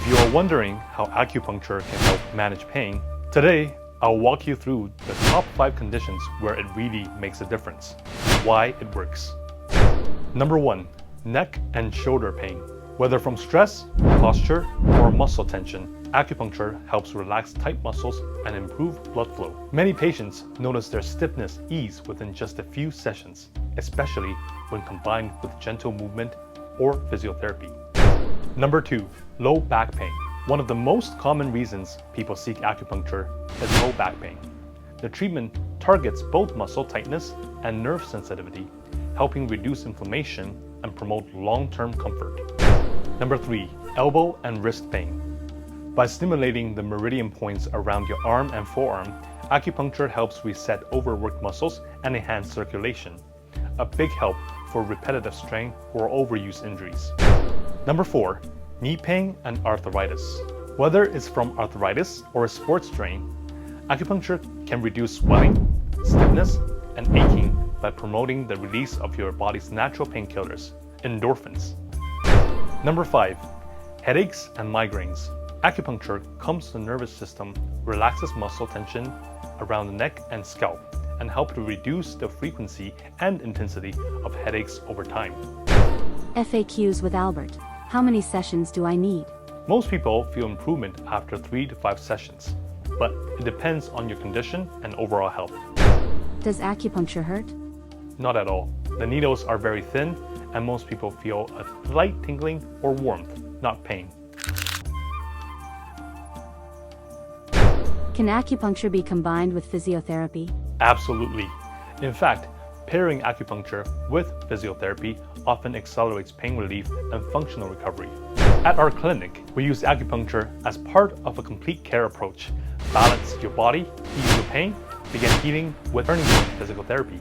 If you are wondering how acupuncture can help manage pain, today I'll walk you through the top 5 conditions where it really makes a difference, and why it works. Number 1. Neck and shoulder pain. Whether from stress, posture, or muscle tension, acupuncture helps relax tight muscles and improve blood flow. Many patients notice their stiffness ease within just a few sessions, especially when combined with gentle movement or physiotherapy. Number 2. Low back pain. One of the most common reasons people seek acupuncture is low back pain. The treatment targets both muscle tightness and nerve sensitivity, helping reduce inflammation and promote long-term comfort. Number 3. Elbow and wrist pain. By stimulating the meridian points around your arm and forearm, acupuncture helps reset overworked muscles and enhance circulation, a big help for repetitive strain or overuse injuries. Number 4. Knee pain and arthritis. Whether it's from arthritis or a sports strain, acupuncture can reduce swelling, stiffness, and aching by promoting the release of your body's natural painkillers, endorphins. Number 5. Headaches and migraines. Acupuncture calms the nervous system, relaxes muscle tension around the neck and scalp, and helps to reduce the frequency and intensity of headaches over time. FAQs with Albert. How many sessions do I need? Most people feel improvement after 3 to 5 sessions, but it depends on your condition and overall health. Does acupuncture hurt? Not at all. The needles are very thin, and most people feel a slight tingling or warmth, not pain. Can acupuncture be combined with physiotherapy? Absolutely. In fact, pairing acupuncture with physiotherapy often accelerates pain relief and functional recovery. At our clinic, we use acupuncture as part of a complete care approach. Balance your body, ease your pain, begin healing with turning point physical therapy.